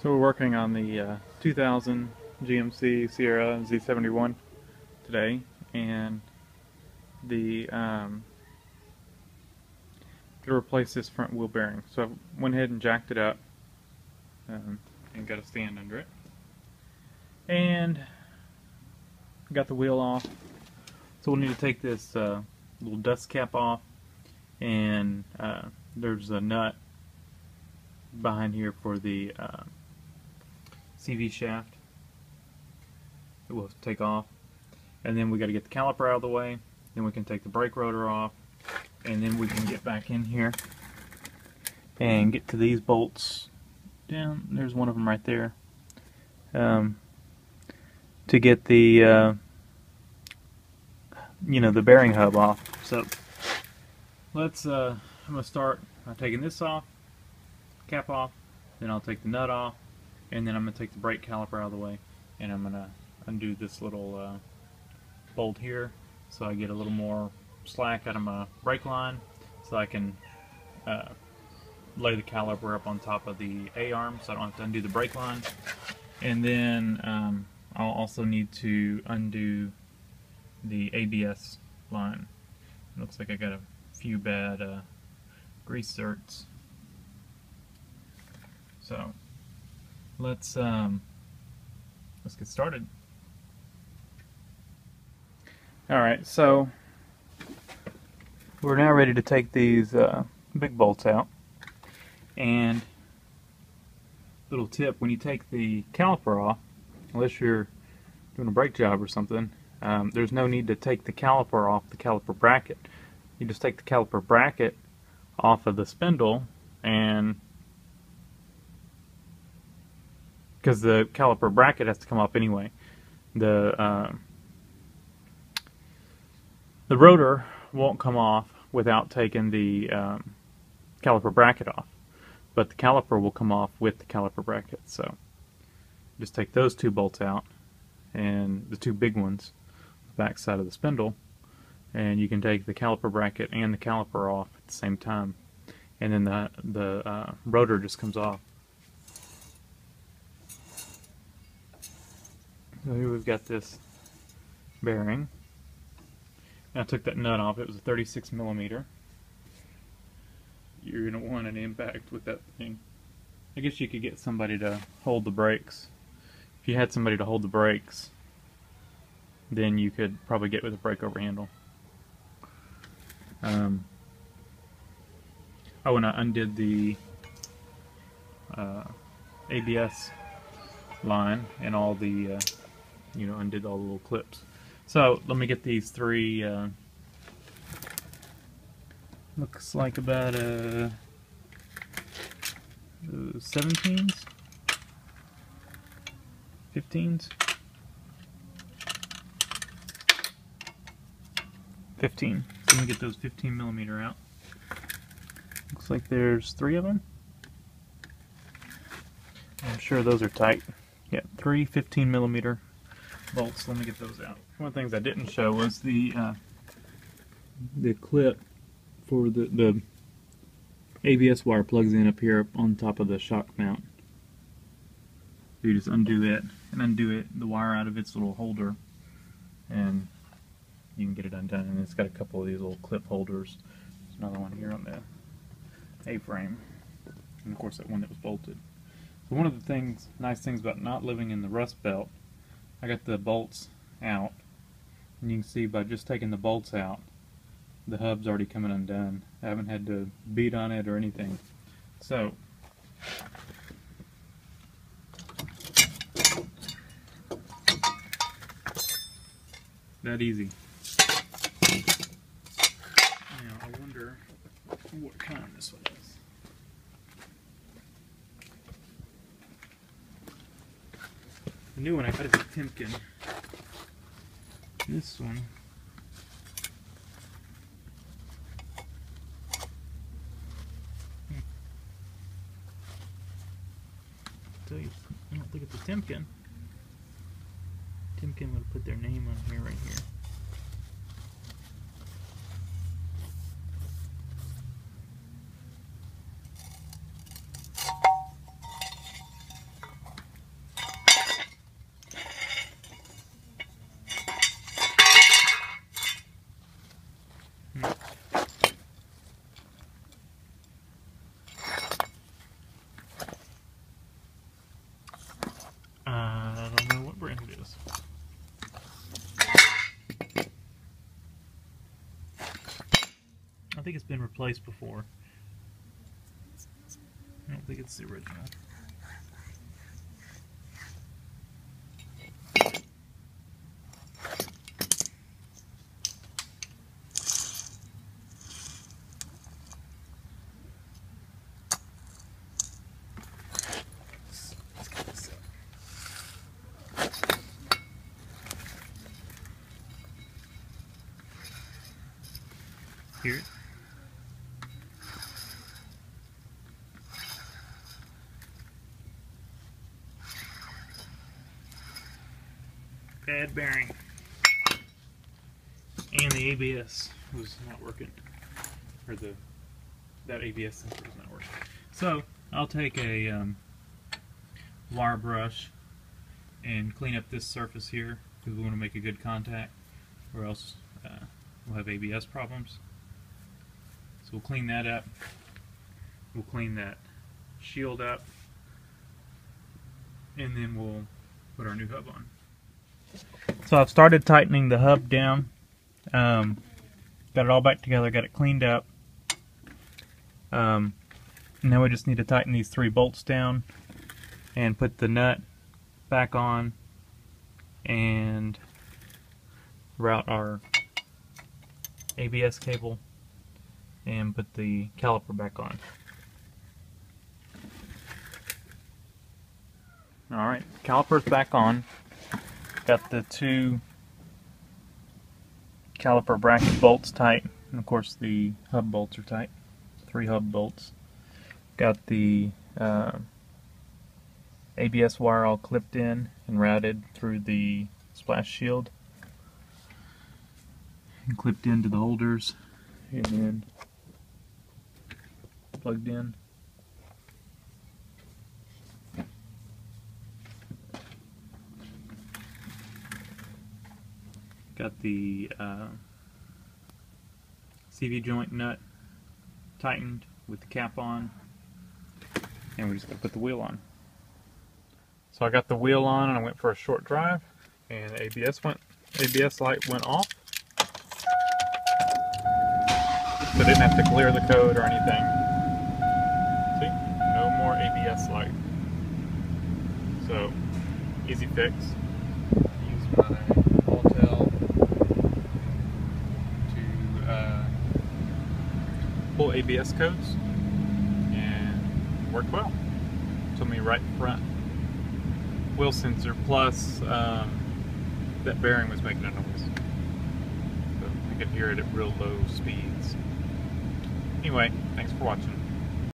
So we're working on the 2000 GMC Sierra Z71 today, and the to replace this front wheel bearing. So I went ahead and jacked it up and got a stand under it, and got the wheel off. So we'll need to take this little dust cap off, and there's a nut behind here for the CV shaft that we'll take off, and then we got to get the caliper out of the way. Then we can take the brake rotor off, and then we can get back in here and get to these bolts down. There's one of them right there, to get the the bearing hub off. So let's I'm gonna start by taking this off, cap off, then I'll take the nut off, and then I'm going to take the brake caliper out of the way, and I'm going to undo this little bolt here so I get a little more slack out of my brake line, so I can lay the caliper up on top of the A-arm so I don't have to undo the brake line. And then I'll also need to undo the ABS line. It looks like I got a few bad grease zerks. So let's get started. Alright, so we're now ready to take these big bolts out. And little tip, when you take the caliper off, unless you're doing a brake job or something, there's no need to take the caliper off the caliper bracket. You just take the caliper bracket off of the spindle, and because the caliper bracket has to come off anyway. The rotor won't come off without taking the caliper bracket off, but the caliper will come off with the caliper bracket. So just take those two bolts out, and the two big ones, the back side of the spindle, and you can take the caliper bracket and the caliper off at the same time, and then the rotor just comes off. So here we've got this bearing. And I took that nut off. It was a 36 millimeter. You're going to want an impact with that thing. I guess you could get somebody to hold the brakes. If you had somebody to hold the brakes, then you could probably get with a brake over handle. When I undid the ABS line and all the undid all the little clips. So let me get these three, looks like about 17s, 15s, 15. So let me get those 15 millimeter out. Looks like there's 3 of them. I'm sure those are tight. Yeah, 3 15 millimeter bolts. Let me get those out. One of the things I didn't show was the clip for the ABS wire plugs in up here on top of the shock mount. You just undo it and undo the wire out of its little holder, and you can get it undone. And it's got a couple of these little clip holders. There's another one here on the A-frame, and of course that one that was bolted. So one of the nice things about not living in the rust belt, I got the bolts out, and you can see by just taking the bolts out, the hub's already coming undone. I haven't had to beat on it or anything. So that easy. Now I wonder what kind this one is. The new one I got is a Timken. This one tell you, I don't think it's a Timken. Timken would have put their name on here, right here. think it's been replaced before. I don't think it's the original. Here. Bad bearing. And the ABS was not working. Or that ABS sensor was not working. So I'll take a wire brush and clean up this surface here because we want to make a good contact, or else we'll have ABS problems. So we'll clean that up. We'll clean that shield up, and then we'll put our new hub on. So I've started tightening the hub down. Got it all back together, got it cleaned up. Now we just need to tighten these 3 bolts down and put the nut back on and route our ABS cable and put the caliper back on. Alright, caliper's back on. Got the 2 caliper bracket bolts tight, and of course the hub bolts are tight. 3 hub bolts. Got the ABS wire all clipped in and routed through the splash shield and clipped into the holders and then plugged in. Got the CV joint nut tightened with the cap on, and we just got to put the wheel on. So I got the wheel on and I went for a short drive, and the ABS light went off. So I didn't have to clear the code or anything. See? No more ABS light. So, easy fix. Use my Hotel to pull ABS codes, and worked well. Told me right front wheel sensor, plus that bearing was making a noise. So I could hear it at real low speeds. Anyway, thanks for watching.